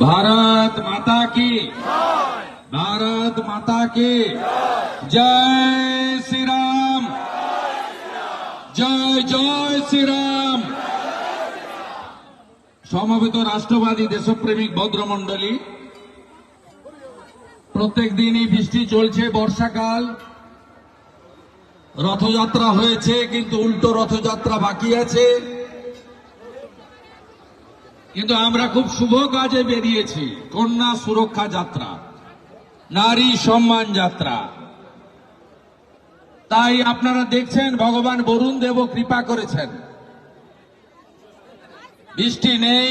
भारत माता की, भारत माता की जय श्री राम, जय जय श्री राम। সমবেত রাষ্ট্রবাদী দেশপ্রেমিক ভদ্রমণ্ডলী, প্রত্যেক দিনই বৃষ্টি চলছে, বর্ষাকাল, রথযাত্রা হয়েছে কিন্তু উল্টো রথযাত্রা বাকি আছে। কিন্তু আমরা খুব শুভ কাজে বেরিয়েছি, কন্যা সুরক্ষা যাত্রা, নারী সম্মান যাত্রা। তাই আপনারা দেখছেন ভগবান বরুণ দেব কৃপা করেছেন, বৃষ্টি নেই,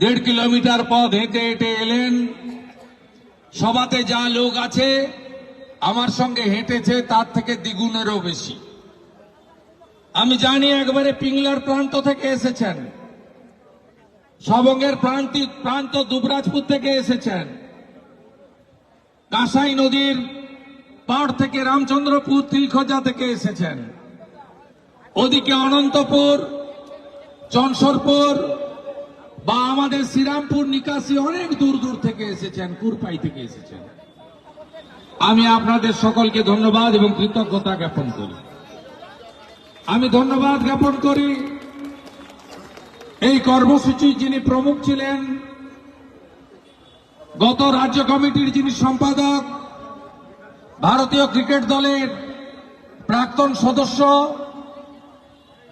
1.5 কিলোমিটার পথ হেঁটে হেঁটে এলেন। সভাতে যা লোক আছে আমার সঙ্গে হেঁটেছে তার থেকে দ্বিগুণেরও বেশি। আমি জানি একবারে পিংলার প্রান্ত থেকে এসেছেন, সবঙ্গের প্রান্ত দুবরাজপুর থেকে এসেছেন, কাঁসাই নদীর পাড় থেকে রামচন্দ্রপুর তিলখজা থেকে এসেছেন, ওদিকে অনন্তপুর, চনসরপুর বা আমাদের শ্রীরামপুর নিকাশি অনেক দূর দূর থেকে এসেছেন, কুরপাই থেকে এসেছেন। আমি আপনাদের সকলকে ধন্যবাদ এবং কৃতজ্ঞতা জ্ঞাপন করি। আমি ধন্যবাদ জ্ঞাপন করি এই কর্মসূচির যিনি প্রমুখ ছিলেন, গত রাজ্য কমিটির যিনি সম্পাদক, ভারতীয় ক্রিকেট দলের প্রাক্তন সদস্য,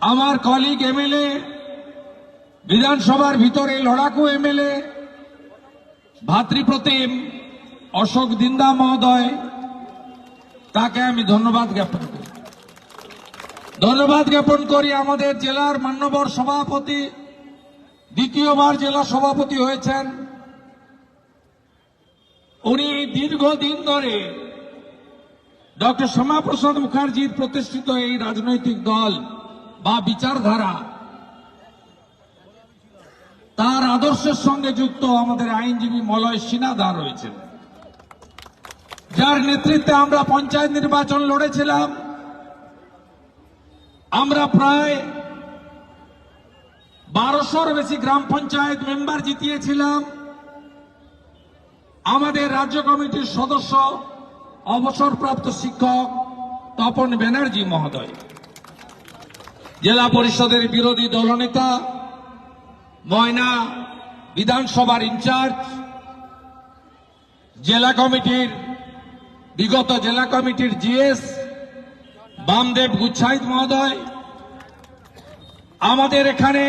আমার কলিগ এমএলএ, বিধানসভার ভিতরে লড়াকু এমএলএ, ভাতৃপ্রতিম অশোক দিন্দা মহোদয়, তাকে আমি ধন্যবাদ জ্ঞাপন করি। ধন্যবাদ জ্ঞাপন করি আমাদের জেলার মান্যবর সভাপতি, দ্বিতীয়বার জেলা সভাপতি হয়েছেন। উনি দীর্ঘদিন ধরে ডক্টর শ্যামাপ্রসাদ মুখার্জির প্রতিষ্ঠিত এই রাজনৈতিক দল বা বিচারধারা, তার আদর্শের সঙ্গে যুক্ত আমাদের আইনজীবী মলয় সিনহা রয়েছেন, যার নেতৃত্বে আমরা পঞ্চায়েত নির্বাচন লড়েছিলাম। আমরা প্রায় 1200-র বেশি গ্রাম পঞ্চায়েত মেম্বার জিতিয়েছিলাম। আমাদের রাজ্য কমিটির সদস্য অবসরপ্রাপ্ত শিক্ষক তপন ব্যানার্জি মহোদয়, জেলা পরিষদের বিরোধী দলনেতা, ময়না বিধানসভার ইনচার্জ, জেলা কমিটির বিগত জেলা কমিটির জিএস বামদেব গুচ্ছাইত মহোদয়, আমাদের এখানে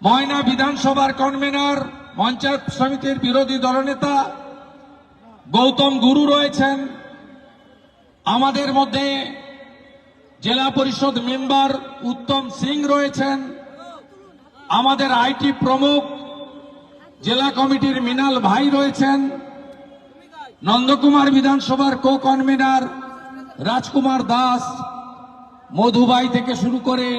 ময়না বিধানসভার কনভেনর, পঞ্চায়েত সমিতির বিরোধী দলনেতা গৌতম গুরু রয়েছেন, আমাদের মধ্যে জেলা পরিষদ মেম্বার উত্তম সিং রয়েছেন, আমাদের আইটি প্রমুখ জেলা কমিটির মিনাল ভাই রয়েছেন, নন্দকুমার বিধানসভার কো কনভেনর রাজকুমার দাস, মধুভাই থেকে শুরু করে,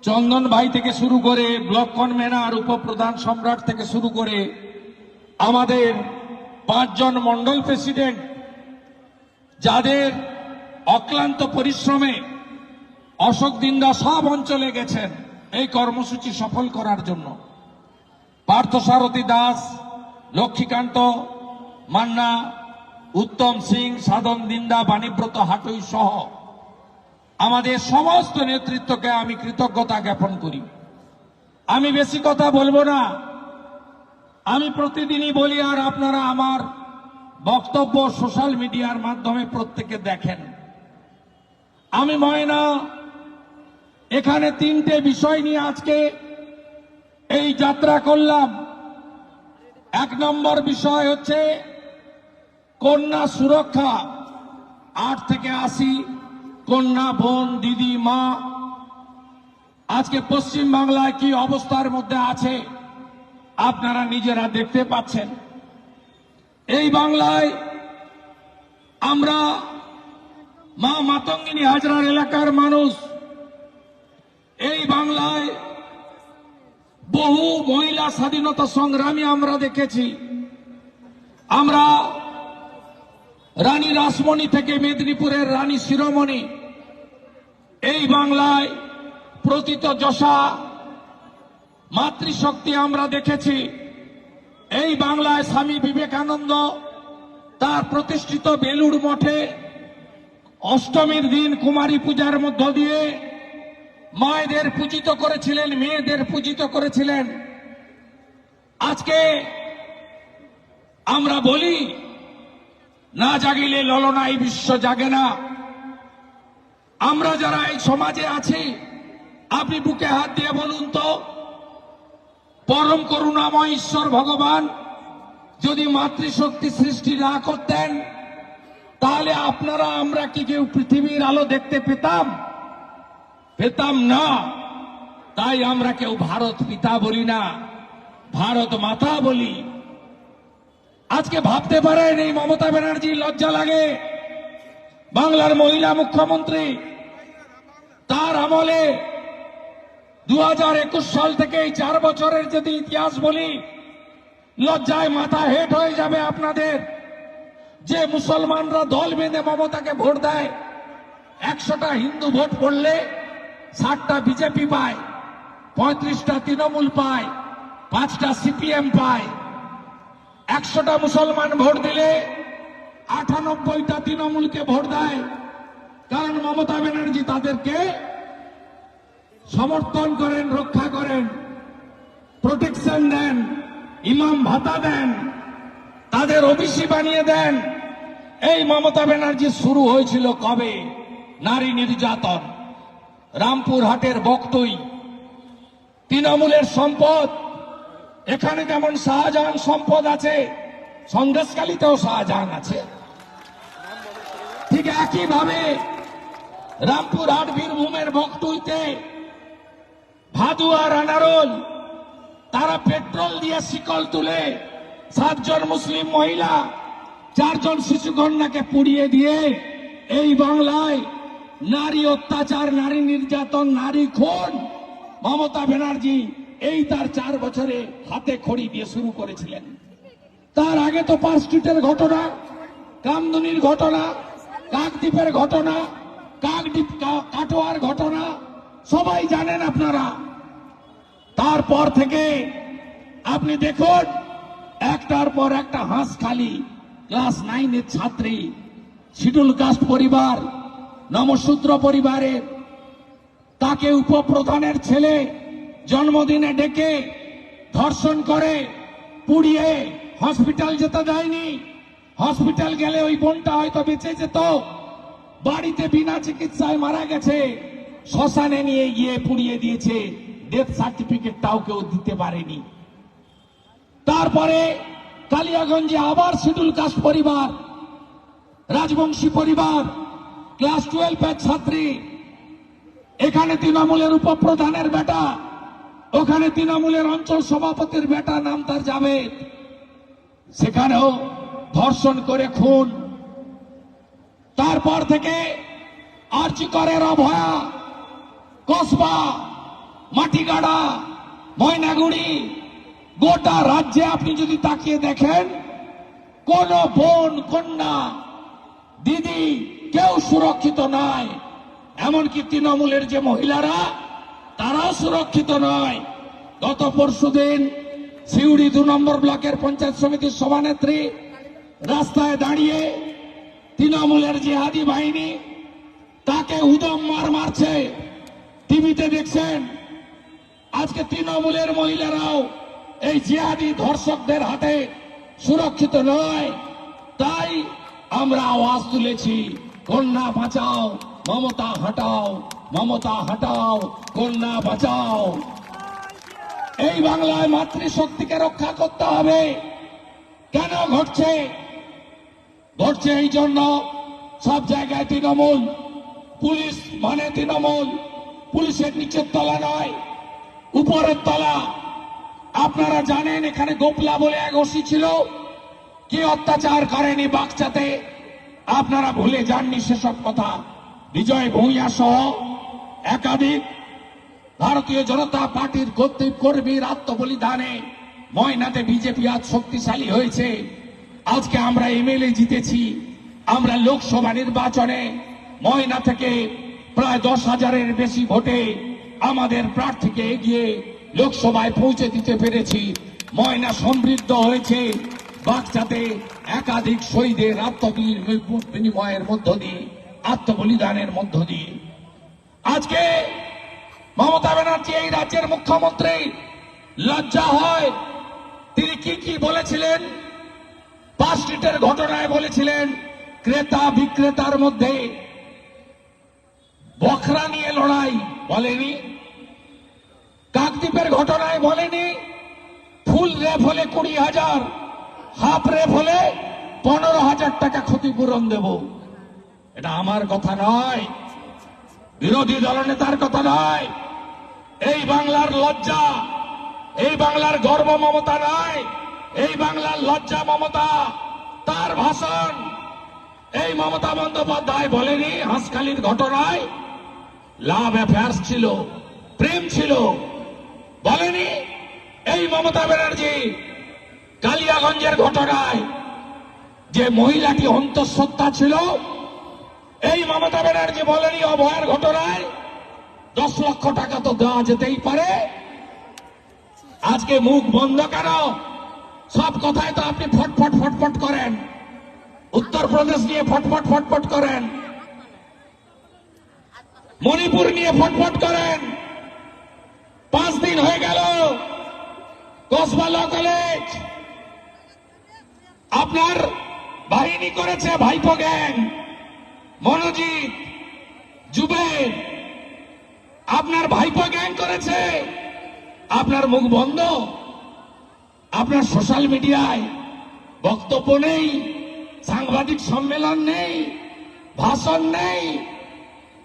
চন্দন ভাই থেকে শুরু করে, ব্লক কনভেনর উপপ্রধান সম্রাট থেকে শুরু করে আমাদের 5 জন মন্ডল প্রেসিডেন্ট, যাদের অক্লান্ত পরিশ্রমে অশোক দিন্দা সব অঞ্চলে গেছেন এই কর্মসূচি সফল করার জন্য, পার্থসারথী দাস, লক্ষ্মীকান্ত মান্না, উত্তম সিং, সাধন দিন্দা, বাণীব্রত হাটুই সহ আমাদের সমস্ত নেতৃত্বকে আমি কৃতজ্ঞতা জ্ঞাপন করি। আমি বেশি কথা বলবো না, আমি প্রতিদিনই বলি, আর আপনারা আমার বক্তব্য সোশ্যাল মিডিয়ার মাধ্যমে প্রত্যেকে দেখেন। আমি ময়না এখানে 3টে বিষয় নিয়ে আজকে এই যাত্রা করলাম। 1 নম্বর বিষয় হচ্ছে কন্যা সুরক্ষা। 8 থেকে 80 কন্যা, বোন, দিদি, মা আজকে পশ্চিম বাংলায় কি অবস্থার মধ্যে আছে আপনারা নিজেরা দেখতে পাচ্ছেন। এই বাংলায় আমরা মা মাতঙ্গিনী হাজরার এলাকার মানুষ, এই বাংলায় বহু মহিলা স্বাধীনতা সংগ্রামী আমরা দেখেছি। আমরা রানী রাসমণি থেকে মেদিনীপুরের রানী শিরোমণি, এই বাংলায় প্রতীত যশা মাতৃশক্তি আমরা দেখেছি। এই বাংলায় স্বামী বিবেকানন্দ তার প্রতিষ্ঠিত বেলুড় মঠে অষ্টমীর দিন কুমারী পূজার মধ্য দিয়ে মায়েদের পূজিত করেছিলেন, মেয়েদের পূজিত করেছিলেন। আজকে আমরা বলি না জাগিলে ললনায় বিশ্ব জাগে না। আমরা যারা এই সমাজে আছি, আপনি বুকে হাত দিয়ে বলুন তো, পরম করুণাময় ঈশ্বর ভগবান যদি মাতৃশক্তি সৃষ্টি না করতেন, তাহলে আপনারা আমরা কি কেউ পৃথিবীর আলো দেখতে পেতাম? পেতাম না। তাই আমরা কেউ ভারত পিতা বলি না, ভারত মাতা বলি। আজকে ভাবতে পারেন এই মমতা ব্যানার্জি লজ্জা লাগে, বাংলার মহিলা মুখ্যমন্ত্রী, তার আমলে 2021 সাল থেকে এই 4 বছরের যদি ইতিহাস বলি, লজ্জায় মাথা হেট হয়ে যাবে আপনাদের। যে মুসলমানরা দল বেঁধে মমতাকে ভোট দেয়, 100টা হিন্দু ভোট পড়লে 60টা বিজেপি পায়, 35টা তৃণমূল পায়, 5টা সিপিএম পায়। 100টা মুসলমান ভোট দিলে 98টা তৃণমূলকে ভোট দেয়, কারণ মমতা ব্যানার্জি তাদেরকে সমর্থন করেন, রক্ষা করেন, প্রোটেকশন দেন, ইমাম ভাতা দেন, তাদের ওবিসি বানিয়ে দেন। এই মমতা ব্যানার্জি শুরু হয়েছিল কবে? নারী নির্যাতন। রামপুরহাটের বক্তই তৃণমূলের সম্পদ। এখানে যেমন শাহজাহান সম্পদ আছে, সন্দেশখালীতেও শাহজাহান আছে। ঠিক একইভাবে রামপুরহাট বীরভূমের বক্তইতে ভাদু আর আনারল, তারা পেট্রোল দিয়ে শিকল তুলে 7 জন মুসলিম মহিলা, 4 জন শিশু কন্যাকে পুড়িয়ে দিয়ে এই বাংলায় নারী অত্যাচার, নারী নির্যাতন, নারী খুন মমতা ব্যানার্জি এই তার 4 বছরে হাতে খড়ি দিয়ে শুরু করেছিলেন। তার আগে তো পার্ক স্ট্রিটের ঘটনা, কামদুনির ঘটনা, কাকদ্বীপের ঘটনা, কাকদ্বীপ কাটোয়ার ঘটনা সবাই জানেন আপনারা। তারপর থেকে আপনি দেখুন একটার পর একটা হাঁসখালি ক্লাস 9-এর ছাত্রী, শিডিউল কাস্ট পরিবার, নমশূদ্র পরিবারের, তাকে উপপ্রধানের ছেলে জন্মদিনে ডেকে ধর্ষণ করে পুড়িয়ে হসপিটাল যেতে দেয়নি। হসপিটাল গেলে ওই বোনটা হয়তো বেঁচে যেত, বাড়িতে বিনা চিকিৎসায় মারা গেছে, শ্মশানে নিয়ে গিয়ে পুড়িয়ে দিয়েছে, ডেথ সার্টিফিকেটটাও কেউ দিতে পারেনি। তারপরে কালিয়াগঞ্জে আবার শিডিউল কাস্ট পরিবার, রাজবংশী পরিবার, ক্লাস 12-এর ছাত্রী, এখানে তৃণমূলের উপপ্রধানের বেটা, ওখানে তৃণমূলের অঞ্চল সভাপতির বেটা, নাম তার জাভেদ, সেখানেও ধর্ষণ করে খুন। তারপর থেকে আরজিকরের অভয়া, কসবা, মাটিগাড়া, ময়নাগুড়ি, গোটা রাজ্যে আপনি যদি তাকিয়ে দেখেন, কোন বোন, কন্যা, দিদি কেউ সুরক্ষিত নয়। এমনকি তৃণমূলের যে মহিলারা, তারাও সুরক্ষিত নয়। গত পরশুদিন সিউড়ি 2 নম্বর ব্লকের পঞ্চায়েত সমিতির সভানেত্রী রাস্তায় দাঁড়িয়ে তৃণমূলের জিহাদি বাহিনী তাকে উদম মারছে, টিভিতে দেখছেন। আজকে তৃণমূলের মহিলারাও এই জিহাদি ধর্ষকদের হাতে সুরক্ষিত নয়। তাই আমরা আওয়াজ তুলেছি, কন্যা বাঁচাও, মমতা হটাও, মমতা হটাও, কন্যা বাঁচাও। এই বাংলায় মাতৃশক্তিকে রক্ষা করতে হবে। কেন ঘটছে? ঘটছে এই জন্য সব জায়গায় তৃণমূল, পুলিশ মানে তৃণমূল, পুলিশের নিচের তলা নয়, উপরের তলা। আপনারা জানেন এখানে গোপলা বলে এক ওসি ছিল, কি অত্যাচার করেনি বাগচাতে? আপনারা ভুলে যাননি সেসব কথা। বিজয় ভূঁইয়া সহ একাধিক ভারতীয় জনতা পার্টির কর্মীর আত্মবলিদানে ময়নাতে বিজেপি আজ শক্তিশালী হয়েছে। আজকে আমরা এমএলএ জিতেছি। আমরা লোকসভা নির্বাচনে ময়না থেকে প্রায় 10,000-এর বেশি ভোটে আমাদের প্রার্থীকে এগিয়ে লোকসভায় পৌঁছে দিতে পেরেছি। ময়না সমৃদ্ধ হয়েছে বাগচাতে একাধিক শহীদের বিনিময়ের মধ্য দিয়ে, আত্মবলিদানের মধ্য দিয়ে। আজকে মমতা ব্যানার্জি এই রাজ্যের মুখ্যমন্ত্রী, লজ্জা হয় তিনি কি বলেছিলেন। পার্ক স্ট্রিটের ঘটনায় বলেছিলেন ক্রেতা বিক্রেতার মধ্যে বখরা নিয়ে লড়াই, বলেনি। কাকদ্বীপের ঘটনায় বলেনি ফুল রেপ হলে 20,000, হাফ রেপ হলে 15,000 টাকা ক্ষতিপূরণ দেব। এটা আমার কথা নয়, বিরোধী দলনেতার কথা নয়। এই বাংলার লজ্জা, এই বাংলার গর্ব মমতা নয়, এই বাংলার লজ্জা মমতা। তার ভাষণ এই মমতা বন্দ্যোপাধ্যায় বলেনি হাঁসখালির ঘটনায় লাভ অ্যাফেয়ার্স ছিল, প্রেম ছিল, বলেনি। এই মমতা ব্যানার্জি কালিয়াগঞ্জের ঘটনায় যে মহিলাটি অন্তঃসত্ত্বা ছিল, এই মমতা ব্যানার্জি বলেনি অভয়ের ঘটনায় 10 লক্ষ টাকা তো দেওয়া যেতেই পারে। আজকে মুখ বন্ধ কেন? সব কথায় তো আপনি ফটফট ফটফট করেন, উত্তরপ্রদেশ নিয়ে ফটফট ফটফট করেন, মণিপুর নিয়ে ফটফট করেন। 5 দিন হয়ে গেল কসবা ল কলেজ আপনার বাহিনী করেছে, ভাইপো গ্যাং, মনোজিৎ, জুবের, আপনার ভাইপো গ্যাং করেছে। আপনার মুখ বন্ধ, আপনার সোশ্যাল মিডিয়ায় বক্তব্য নেই, সাংবাদিক সম্মেলন নেই, ভাষণ নেই।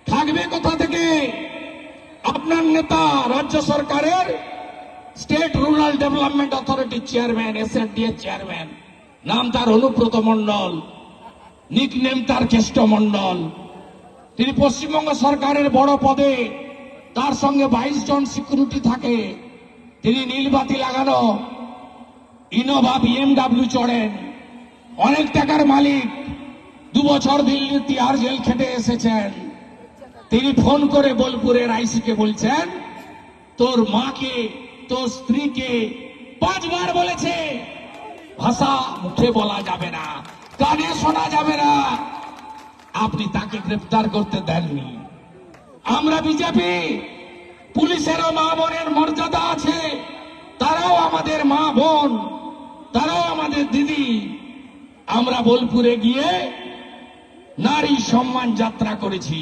থাকবে কোথা থেকে? আপনার নেতা রাজ্য সরকারের স্টেট রুরাল ডেভেলপমেন্ট অথরিটির চেয়ারম্যান, SNDA চেয়ারম্যান, নাম তার অনুব্রত মণ্ডল, নিকনেম তার কেষ্ট মণ্ডল। তিনি পশ্চিমবঙ্গ সরকারের বড় পদে, তার সঙ্গে 22 জন সিকিউরিটি থাকে। তিনি নীলবাতি লাগানো ইনোভা BMW চড়েন, অনেক টাকার মালিক, 2 বছর দিল্লি তিহার জেল খেটে এসেছেন। তিনি ফোন করে বোলপুরের আইসিকে বলছেন তোর মাকে, তোর স্ত্রীকে 5 বার বলেছে, ভাষা মুখে বলা যাবে না, কানে শোনা যাবে না, আপনি তাকে গ্রেফতার করতে দেননি। আমরা বিজেপি, পুলিশেরও মা বোনের মর্যাদা আছে, তারাও আমাদের মা বোন, তারাও আমাদের দিদি। আমরা বোলপুরে গিয়ে নারী সম্মান যাত্রা করেছি।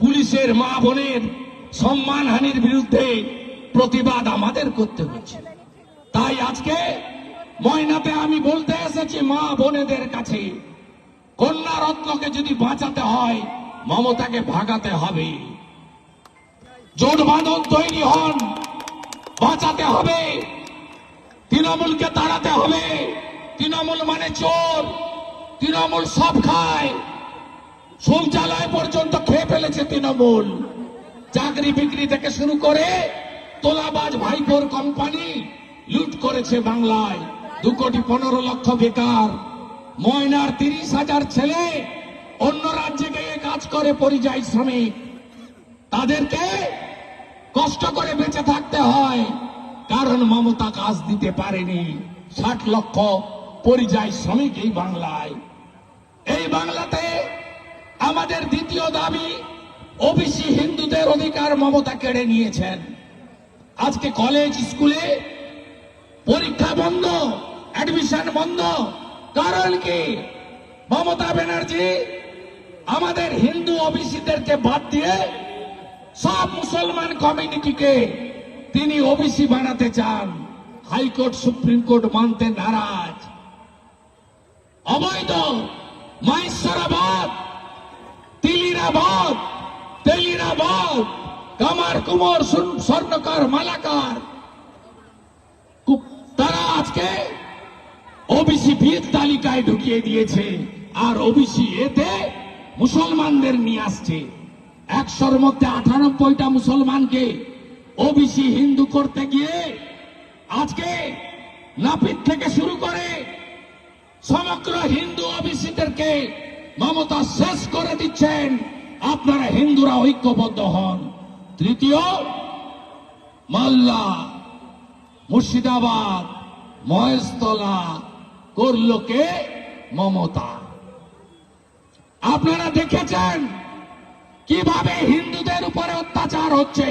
পুলিশের মা বোনের সম্মানহানির বিরুদ্ধে প্রতিবাদ আমাদের করতে হচ্ছে। তাই আজকে ময়নাতে আমি বলতে এসেছি মা বোনেদের কাছে, কন্যা রত্নকে যদি বাঁচাতে হয় মমতাকে ভাগাতে হবে। জোট বাঁধন তৈরি হন, বাঁচাতে হবে, তৃণমূলকে তাড়াতে হবে। তৃণমূল মানে চোর, তৃণমূল সব খায়, শৌচালয় পর্যন্ত খেয়ে ফেলেছে তৃণমূল। চাকরি বিক্রি থেকে শুরু করে তোলাবাজ ভাইপোর কোম্পানি লুট করেছে বাংলায়। 2,15,00,000 বেকার। ময়নার 30,000 ছেলে অন্য রাজ্যে গিয়ে কাজ করে পরিযায়ী শ্রমিক, তাদেরকে কষ্ট করে বেঁচে থাকতে হয়, কারণ মমতা কাজ দিতে পারেনি। 60 লক্ষ পরিযায়ী শ্রমিক এই বাংলায়। এই বাংলাতে আমাদের দ্বিতীয় দাবি ওবিসি হিন্দুদের অধিকার মমতা কেড়ে নিয়েছেন। আজকে কলেজ স্কুলে পরীক্ষা বন্ধ, অ্যাডমিশন বন্ধ। কারণ কি? মমতা ব্যানার্জি আমাদের হিন্দু ওবিসিদেরকে বাদ দিয়ে সব মুসলমান কমিউনিটিকে তিনি ওবিসি বানাতে চান। হাইকোর্ট সুপ্রিম কোর্ট মানতে নারাজ। অবৈধ মাহেশ্বরাবাদ, তিলিরাবাদ, তেলিরাবাদ, কামার কুমার, স্বর্ণকার, মালাকার, তারা আজকে ওবিসি বিদ তালিকায় ঢুকিয়ে দিয়েছে। আর ওবিসি এতে মুসলমানদের নিয়ে আসছে। 100-র মধ্যে 98টা মুসলমানকে ওবিসি হিন্দু করতে গিয়ে আজকে নাপিত থেকে শুরু করে সমগ্র হিন্দু ওবিসিদেরকে মমতা শেষ করে দিচ্ছেন। আপনারা হিন্দুরা ঐক্যবদ্ধ হন। তৃতীয়, মালদা, মুর্শিদাবাদ, মহেশতলা করল কে? মমতা। আপনারা দেখেছেন কিভাবে হিন্দুদের উপরে অত্যাচার হচ্ছে।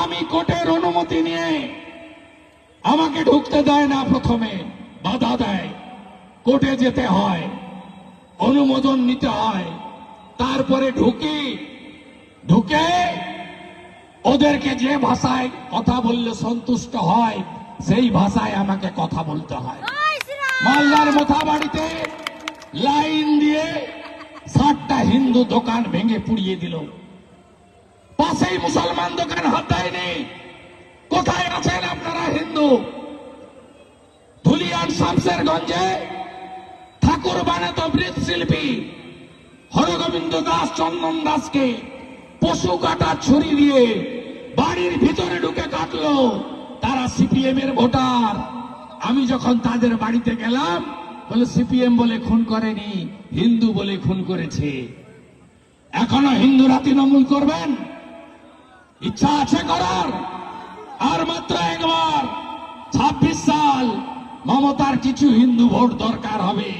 আমি কোর্টের অনুমতি নিয়ে, আমাকে ঢুকতে দেয় না, প্রথমে বাধা দেয়, কোর্টে যেতে হয়, অনুমোদন নিতে হয়, তারপরে ঢুকে ওদেরকে যে ভাষায় কথা বললে সন্তুষ্ট হয় সেই ভাষায় আমাকে কথা বলতে হয়। মালদার মোথাবাড়িতে লাইন দিয়ে 60টা হিন্দু দোকান ভেঙে পুড়িয়ে দিল, পাশেই মুসলমান দোকান হাত দেয়নি। কোথায় আছেন আপনারা হিন্দু? ধুলিয়ান শামসেরগঞ্জে ঠাকুর বানাতো মৃৎশিল্পী হরগোবিন্দ দাস, চন্দন দাসকে পশু কাটা ছুরি দিয়ে বাড়ির ভিতরে ঢুকে কাটলো। তারা সিপিএম এর ভোটার। আমি যখন তাদের বাড়িতে গেলাম, বলে সিপিএম বলে খুন করেনি, হিন্দু বলে খুন করেছে। এখনো হিন্দুরা তৃণমূল করবেন? ইচ্ছা আছে করার? আর মাত্র একবার 26 সাল মমতার কিছু হিন্দু ভোট দরকার হবে।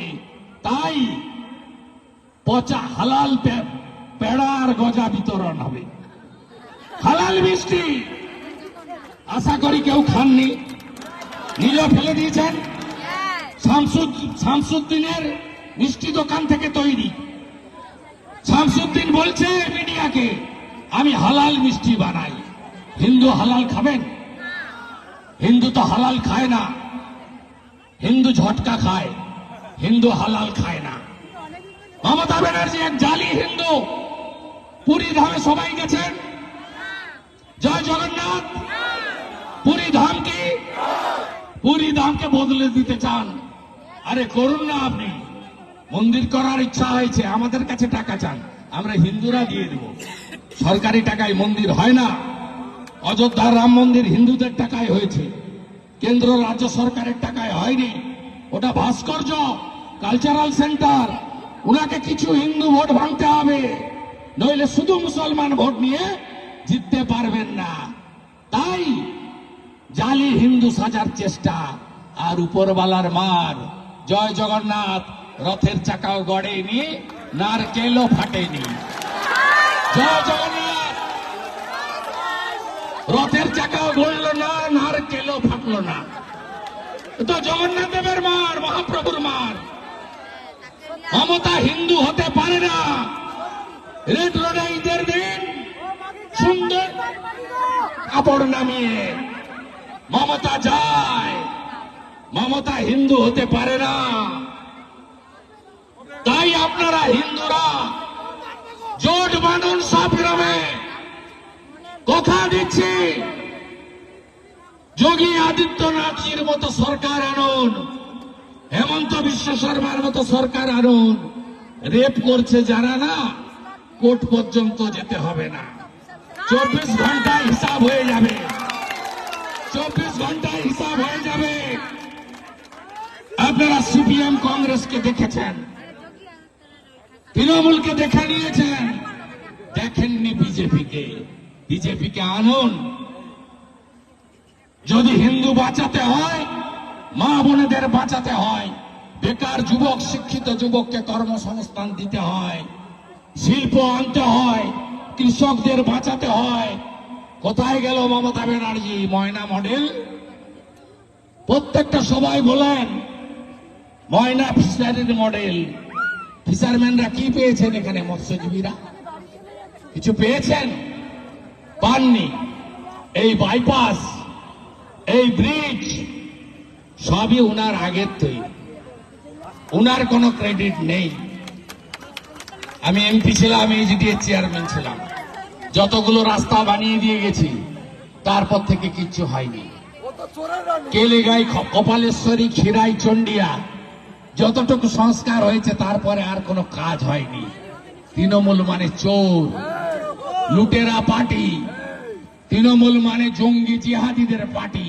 তাই পচা হালাল পেড়ার গজা বিতরণ হবে, হালাল মিষ্টি। আশা করি কেউ খাননি, নিজে ফেলে দিয়েছেন। শামসুদ্দিনের মিষ্টি দোকান থেকে তৈরি। শামসুদ্দিন বলছে মিডিয়াকে, আমি হালাল মিষ্টি বানাই। হিন্দু হালাল খাবেন? হিন্দু তো হালাল খায় না, হিন্দু ঝটকা খায়, হিন্দু হালাল খায় না। মমতা ব্যানার্জি এক জালি হিন্দু। পুরী ধামে সবাই গেছেন? জয় জগন্নাথ। পুরী ধাম কি? পুরী ধামকে বদলে দিতে চান? আরে করুন না, আপনি মন্দির করার ইচ্ছা হয়েছে, আমাদের কাছে টাকা চান, আমরা হিন্দুরা দিয়ে দেব। সরকারি টাকায় মন্দির হয় না। অযোধ্যার রাম মন্দির হিন্দুদের টাকায় হয়েছে, কেন্দ্র রাজ্য সরকারের টাকায় হয়নি। ওটা ভাস্কর্য, কালচারাল সেন্টার। উনাকে কিছু হিন্দু ভোট ভাঙতে হবে, নইলে শুধু মুসলমান ভোট নিয়ে জিততে পারবেন না। তাই জালি হিন্দু সাজার চেষ্টা, আর উপরওয়ালার মার। জয় জগন্নাথ। রথের চাকাও গড়েনি, নারকেলও ফাটেনি। জয় জগন্নাথ। রথের চাকাও গড়ল না, নারকেলও ফাটলো না। তো জগন্নাথ দেবের মার, মহাপ্রভুর মার। মমতা হিন্দু হতে পারে না। রেড রোডে ঈদের দিন সুন্দর কাপড় নামিয়ে মমতা যায়। মমতা হিন্দু হতে পারে না। তাই আপনারা হিন্দুরা জোট বাঁধুন সব গ্রামে। কথা দিচ্ছি, যোগী আদিত্যনাথজির মতো সরকার আনুন, হেমন্ত বিশ্ব শর্মার মতো সরকার আনুন। রেপ করছে যারা, না কোর্ট পর্যন্ত যেতে হবে না, 24 ঘন্টায় হিসাব হয়ে যাবে। 24 ঘন্টায় হিসাব হয়ে যাবে। আপনারা সিপিএম কংগ্রেসকে দেখেছেন, তৃণমূলকে দেখে নিয়েছেন, দেখেননি বিজেপিকে। বিজেপিকে আনুন। যদি হিন্দু বাঁচাতে হয়, মা বোনেদের বাঁচাতে হয়, বেকার যুবক, শিক্ষিত যুবককে কর্মসংস্থান দিতে হয়, শিল্প আনতে হয়, কৃষকদের বাঁচাতে হয়। কোথায় গেল মমতা ব্যানার্জি? ময়না মডেল প্রত্যেকটা সবাই বলেন, ময়না ফিশারির মডেল। ফিশারম্যানরা কি পেয়েছেন এখানে? মৎস্যজীবীরা কিছু পেয়েছেন? পাননি। এই বাইপাস, এই ব্রিজ সবই উনার আগের তৈরি, উনার কোনো ক্রেডিট নেই। আমি এমপি ছিলাম, এইচডিএ চেয়ারম্যান ছিলাম, যতগুলো রাস্তা বানিয়ে দিয়ে গেছি, তারপর থেকে কিচ্ছু হয়নি। কেলেগাই, কপালেশ্বরী, খিরাই, চন্ডিয়া যতটুকু সংস্কার হয়েছে, তারপরে আর কোনো কাজ হয়নি। তৃণমূল মানে চোর, লুটেরা পার্টি। তৃণমূল মানে জঙ্গি জিহাদিদের পার্টি।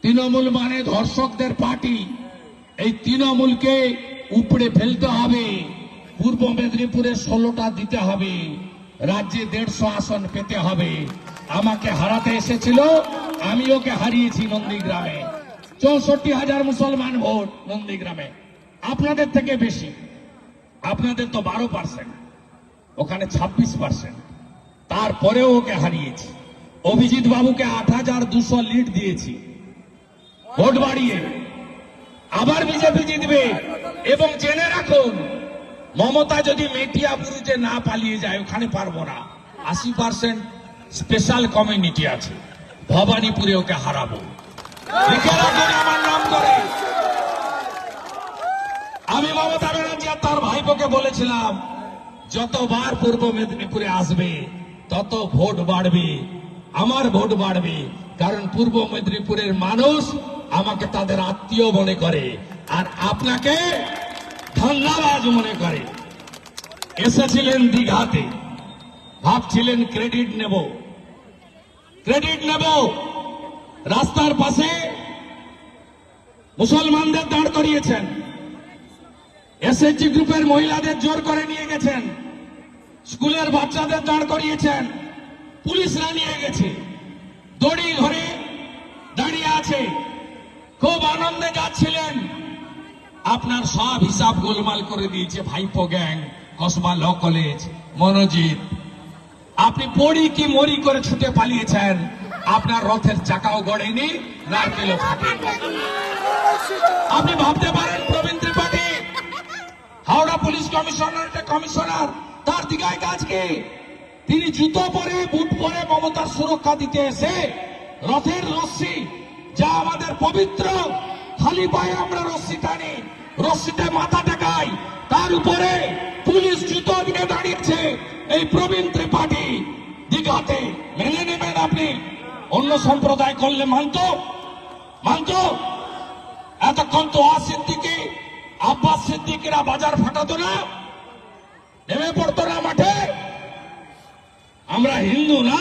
তৃণমূল মানে ধর্ষকদের পার্টি। এই তৃণমূলকে উপড়ে ফেলতে হবে। পূর্ব মেদিনীপুরে 16টা দিতে হবে, রাজ্যে 150 আসন পেতে হবে। আমাকে হারাতে এসেছিল, আমি ওকে হারিয়েছি নন্দীগ্রামে। 64,000 মুসলমান ভোট নন্দীগ্রামে, আপনাদের থেকে বেশি। আপনাদের তো 12%, ওখানে 26%। তারপরেও ওকে হারিয়েছি। অভিজিৎ বাবুকে 8,200 লিড দিয়েছি ভোট বাড়িয়ে। আবার বিজেপি জিতবে। এবং জেনে রাখুন, মমতা যদি মেটিয়াবুরুজে না পালিয়ে যায়, ওখানে পারবো না। 80% স্পেশাল কমিউনিটি আছে, ভবানীপুরে ওকে হারাবো। লিখে রাখুন আমার নাম করে। আমি মমতা ব্যানার্জি আর তার ভাইপোকে বলেছিলাম, যতবার পূর্ব মেদিনীপুরে আসবে তত ভোট বাড়বে, আমার ভোট বাড়বে। কারণ পূর্ব মেদিনীপুরের মানুষ আমাকে তাদের আত্মীয় মনে করে, আর আপনাকে ধান্দাবাজ মনে করে। এসেছিলেন দীঘাতে, ভাবছিলেন ক্রেডিট নেব। রাস্তার পাশে মুসলমানদের দাঁড় করিয়েছেন, এসএইচজি গ্রুপের মহিলাদের জোর করে নিয়ে গেছেন, স্কুলের বাচ্চাদের দাঁড় করিয়েছেন, পুলিশরা নিয়ে গেছে, দড়ি ধরে দাঁড়িয়ে আছে, খুব আনন্দে যাচ্ছিলেন। আপনার সব হিসাব গোলমাল করে দিয়েছে ভাইপো gang, Kasba law college, Monojit. আপনি পড়ি কি মরি করে ছুটে পালিয়েছেন। আপনার রথের চাকাও গড়েনি, নারকেলও ফাটেনি। আপনি ভাবতে পারেন প্রবীণ ত্রিপাঠী হাওড়া পুলিশ কমিশনার, তার দিঘায় কাজ কি? তিনি জুতো পরে বুট পরে মমতার সুরক্ষা দিতে এসে রথের রশ্মি, যা আমাদের পবিত্র, খালি পায়ে আমরা রশ্মি টানি, রশ্মিতে মাথা টেকাই, তার উপরে পুলিশ জুতো দিয়ে দাঁড়িয়েছে এই প্রবীণ ত্রিপাঠী দীঘাতে। মেনে নেবেন আপনি? অন্য সম্প্রদায় করলে মানত। এতক্ষণ তো সিদ্দিকী, আব্বাস সিদ্দিকীরা বাজার ফাটাতো না, নেমে পড়তো না মাঠে। আমরা হিন্দু না,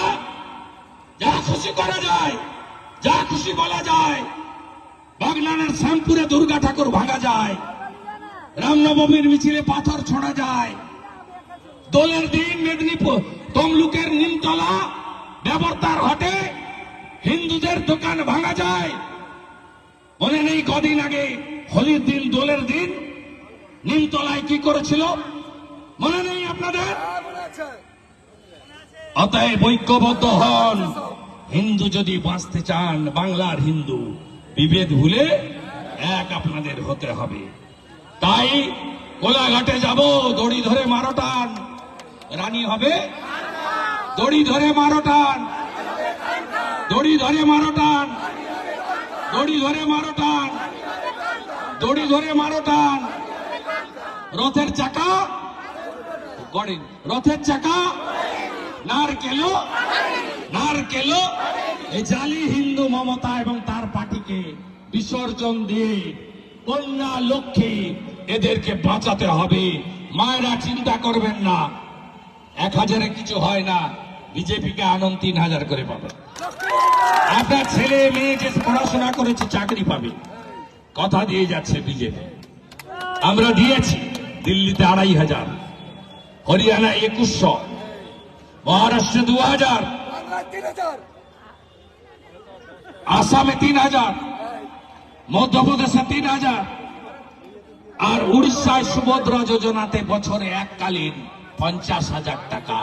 যা খুশি করা যায়, যা খুশি বলা যায়। বাগনানের শ্যামপুরে দুর্গা ঠাকুর ভাঙা যায়, রামনবমীর মিছিলে পাথর ছোড়া যায়, দোলের দিন মেদিনীপুর তমলুকের নিমতলা ব্যবতার হাটে হিন্দুদের দোকান ভাঙা যায়। মনে নেই কদিন আগে হোলির দিন, দোলের দিন নিমতলায় কি করেছিল? মনে নেই আপনাদের? অতএব ঐক্যবদ্ধ হন। হিন্দু যদি বাঁচতে চান, বাংলার হিন্দু, বিভেদ ভুলে এক আপনাদের হতে হবে। তাই কোলাঘাটে যাব, দড়ি ধরে মারো টান, রানী হবে। দড়ি ধরে মারো টান, দড়ি ধরে মারো টান, দড়ি ধরে মারো টান, দড়ি ধরে মারো টান। রথের চাকা গড়েন, রথের চাকা নারকেলো এই জালি হিন্দু মমতা এবং তার পার্টিকে বিসর্জন দিয়ে কন্যা লক্ষ্মী এদেরকে বাঁচাতে হবে। মায়েরা চিন্তা করবেন না, 1,000-এ কিছু হয় না। বিজেপিকে আনন্দ 3,000 করে পাবে। আপনার ছেলে মেয়ে যে পড়াশোনা করেছে চাকরি পাবে, কথা দিয়ে যাচ্ছে বিজেপি। আমরা দিয়েছি দিল্লিতে 2,500, হরিয়ানা 2,100, মহারাষ্ট্রে 2,000, আসামে 3,000, মধ্যপ্রদেশে 3,000, আর উড়িষ্যায় সুভদ্রা যোজনাতে বছরে এককালীন 50,000 টাকা।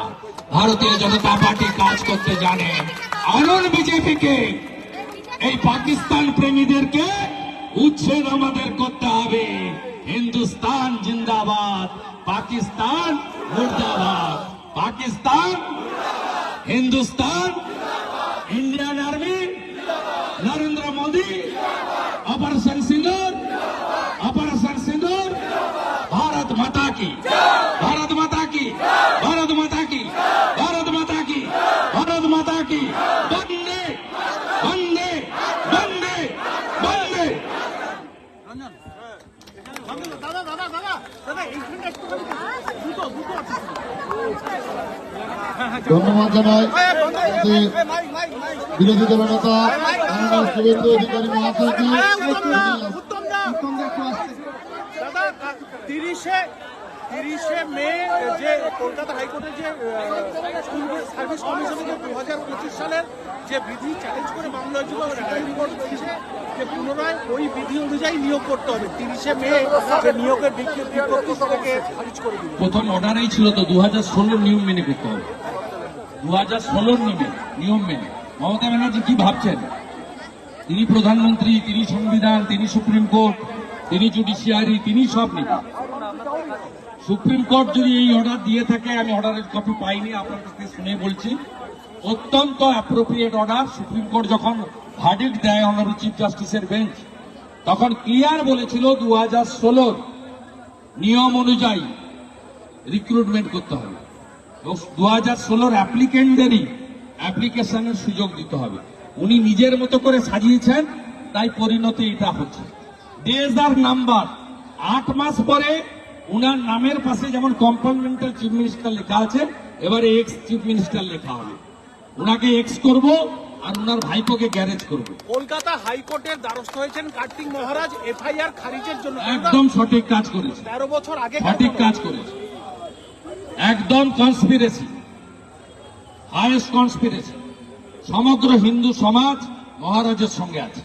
ভারতীয় জনতা পার্টি কাজ করতে জানে। আনন্দ বিজেপিকে, এই পাকিস্তান প্রেমীদেরকে উচ্ছেদ আমাদের করতে হবে। হিন্দুস্তান জিন্দাবাদ, পাকিস্তান মুর্দাবাদ। Pakistan, Hindustan, Indian army, Narendra Modi, operation Sindoor, operation Sindoor. Bharat Mata की, भारत माता की, भारत माता की, भारत माता की, भारत माता की। वंदे वंदे वंदे वंदे। ধন্যবাদ জানাই বিরোধী দলনেতা শুভেন্দু অধিকারী মহাশয়কে। 30শে মে যে কলকাতা হাইকোর্টের যে স্কুল সার্ভিস কমিশনে যে 2025 সালের যে বিধি চ্যালেঞ্জ করে মামলা হয়েছিল, সুপ্রিম কোর্ট বলছে যে পুনরায় ওই বিধি অনুযায়ী নিয়োগ করতে হবে। 30শে মে যে নিয়োগের বিজ্ঞপ্তি থেকে খারিজ করে দিল। প্রথম অর্ডারেই ছিল তো 2016 নিয়ম মেনে করতে হবে। 2016 নিয়ম মেনে। মমতা ব্যানার্জি কি ভাবছেন? তিনি প্রধানমন্ত্রী, তিনি সংবিধান, তিনি সুপ্রিম কোর্ট, তিনি জুডিশিয়ারি, তিনি সব নেবেন। সুপ্রিম কোর্ট যদি এই অর্ডার দিয়ে থাকে, আমি অর্ডারের কপি পাইনি, আপনার কাছ থেকে শুনে বলছি, অত্যন্ত অ্যাপ্রোপ্রিয়েট অর্ডার। সুপ্রিম কোর্ট যখন ভার্ডিক্ট দেয় অনারেবল চিফ জাস্টিসের বেঞ্চ, তখন ক্লিয়ার বলেছিল 2016 নিয়ম অনুযায়ী রিক্রুটমেন্ট করতে হবে। 2016 অ্যাপ্লিকেন্টদেরই অ্যাপ্লিকেশনের সুযোগ দিতে হবে। উনি নিজের মতো করে সাজিয়েছেন, তাই পরিণতি এটা হচ্ছে। ডেজ আর নাম্বার। 8 মাস পরে উনার নামের পাশে যেমন কম্পার্টমেন্টাল চিফ মিনিস্টার লেখা আছে, এবারে এক্স চিফ মিনিস্টার লেখা হবে। উনাকে এক্স করব আর উনার ভাইপোকে গ্যারেজ করব। কলকাতা হাইকোর্টের দ্বারস্থ হয়েছেন কার্তিক মহারাজ এফআইআর খারিজের জন্য। একদম সঠিক কাজ করেছে, 13 বছর আগে সঠিক কাজ করেছে। একদম কনস্পিরেসি, হাইয়েস্ট কনস্পিরেসি। সমগ্র হিন্দু সমাজ মহারাজের সঙ্গে আছে।